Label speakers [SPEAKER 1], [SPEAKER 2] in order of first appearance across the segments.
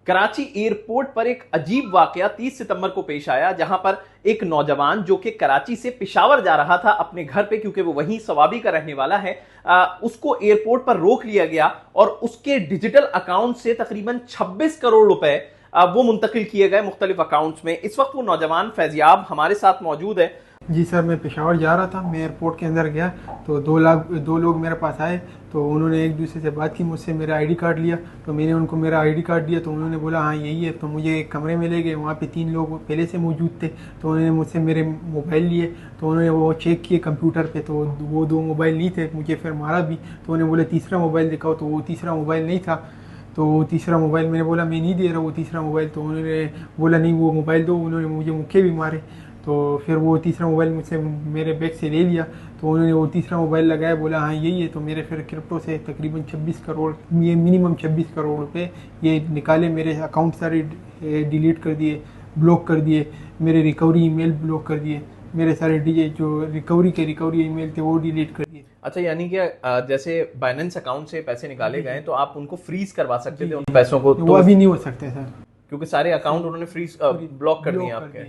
[SPEAKER 1] Karachi airport पर एक अजीब वाकया 30 सितंबर को पेश आया, जहां पर एक नौजवान जो कि कराची से पेशावर जा रहा था अपने घर पे, क्योंकि वो वहीं सवाबी का रहने वाला है, उसको एयरपोर्ट पर रोक लिया गया और उसके डिजिटल अकाउंट से तकरीबन 26 करोड़ रुपए वो मुंतकिल किए गए मुख्तलिफ अकाउंट्स में। इस वक्त वो नौजवान फैजियाब हमारे साथ मौजूद है।
[SPEAKER 2] जी सर, मैं पेशावर जा रहा था। मैं एयरपोर्ट के अंदर गया तो दो लोग मेरे पास आए। तो उन्होंने एक दूसरे से बात की, मुझसे मेरा आईडी कार्ड लिया। तो मैंने उनको मेरा आईडी कार्ड दिया तो उन्होंने बोला हाँ यही है। तो मुझे एक कमरे में ले गए, वहाँ पे 3 लोग पहले से मौजूद थे। तो उन्होंने मुझसे मेरे मोबाइल लिए, तो उन्होंने वो चेक किए कंप्यूटर पे, तो वो 2 मोबाइल नहीं थे। मुझे फिर मारा भी। तो उन्होंने बोला तीसरा मोबाइल दिखाओ, तो वो तीसरा मोबाइल नहीं था। तो वो तीसरा मोबाइल मैंने बोला मैं नहीं दे रहा वो तीसरा मोबाइल। तो उन्होंने बोला नहीं वो मोबाइल दो। उन्होंने मुझे मुक्के भी मारे। तो फिर वो तीसरा मोबाइल मुझसे मेरे बैग से ले लिया। तो उन्होंने वो तीसरा मोबाइल लगाया, बोला हाँ यही है। तो मेरे फिर क्रिप्टो से तकरीबन 26 करोड़, ये मिनिमम 26 करोड़ रुपए ये निकाले। मेरे अकाउंट सारे डिलीट कर दिए, ब्लॉक कर दिए। मेरे रिकवरी ईमेल ब्लॉक कर दिए। मेरे सारे डीजे जो रिकवरी ईमेल थे वो डिलीट कर दिए।
[SPEAKER 1] अच्छा, यानी कि जैसे बाइनेंस अकाउंट से पैसे निकाले गए तो आप उनको फ्रीज करवा सकते थे उन पैसों को?
[SPEAKER 2] वो अभी नहीं हो सकते सर,
[SPEAKER 1] क्योंकि सारे अकाउंट उन्होंने फ्रीज ब्लॉक कर दिए आपके।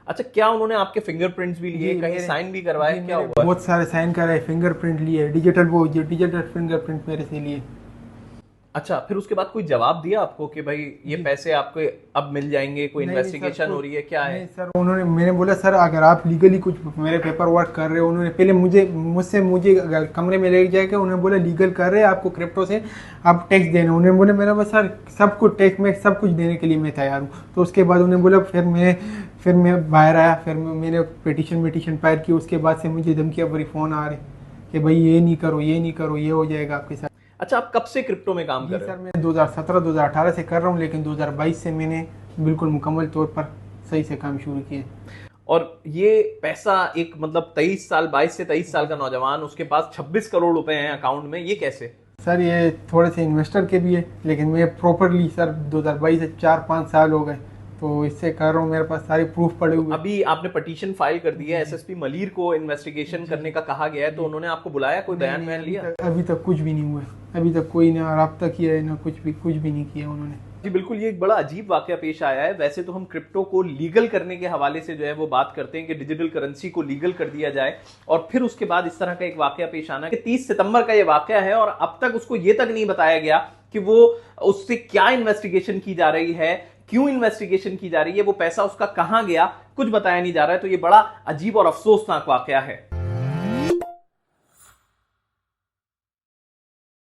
[SPEAKER 1] अच्छा, क्या उन्होंने आपके फिंगरप्रिंट्स भी लिए, कहीं साइन भी करवाए, क्या हुआ?
[SPEAKER 2] बहुत सारे साइन कराए, फिंगरप्रिंट लिए, डिजिटल फिंगरप्रिंट मेरे से लिए।
[SPEAKER 1] अच्छा, फिर उसके बाद कोई जवाब दिया आपको कि भाई ये पैसे आपको अब मिल जाएंगे? कोई इन्वेस्टिगेशन हो रही है, क्या है?
[SPEAKER 2] सर मैंने बोला सर अगर आप लीगली कुछ मेरे पेपर वर्क कर रहे हो। उन्होंने पहले मुझे कमरे में ले जाके उन्होंने बोला लीगल कर रहे हैं, आपको क्रिप्टो से आप टैक्स देना। उन्होंने बोला मेरा बस सर सब कुछ टैक्स में सब कुछ देने के लिए मैं तैयार हूँ। तो उसके बाद उन्होंने बोला फिर मैं बाहर आया। फिर मैंने पिटीशन फाइल की। उसके बाद से मुझे धमकियाँ भरी फ़ोन आ रहे कि भाई ये नहीं करो ये हो जाएगा आपके साथ।
[SPEAKER 1] अच्छा, आप कब से क्रिप्टो में काम कर रहे हो?
[SPEAKER 2] सर मैं 2017-2018 से कर रहा हूँ, लेकिन 2022 से मैंने बिल्कुल मुकम्मल तौर पर सही से काम शुरू किया।
[SPEAKER 1] और ये पैसा एक मतलब 22 से 23 साल का नौजवान, उसके पास 26 करोड़ रुपए हैं अकाउंट में, ये कैसे?
[SPEAKER 2] सर ये थोड़े से इन्वेस्टर के भी है, लेकिन मैं प्रॉपरली सर 2022 से 4-5 साल हो गए तो इससे कर रहा हूँ। मेरे पास सारे प्रूफ पड़े हुए।
[SPEAKER 1] अभी आपने पिटीशन फाइल कर दी है, एसएसपी मलिर को इन्वेस्टिगेशन करने का कहा गया है, तो उन्होंने आपको बुलाया, कोई बयान लिया?
[SPEAKER 2] अभी तक कुछ भी नहीं हुआ। अभी तक कोई ना राब्ता किया है ना कुछ भी नहीं किया उन्होंने।
[SPEAKER 1] जी बिल्कुल, ये एक बड़ा अजीब वाकया पेश आया है। वैसे तो हम क्रिप्टो को लीगल करने के हवाले से जो है वो बात करते हैं कि डिजिटल करेंसी को लीगल कर दिया जाए, और फिर उसके बाद इस तरह का एक वाकया पेश आना कि 30 सितंबर का ये वाकया है और अब तक उसको ये तक नहीं बताया गया कि वो उससे क्या इन्वेस्टिगेशन की जा रही है, क्यों इन्वेस्टिगेशन की जा रही है, वो पैसा उसका कहां गया, कुछ बताया नहीं जा रहा है। तो ये बड़ा अजीब और अफसोसनाक वाकया है।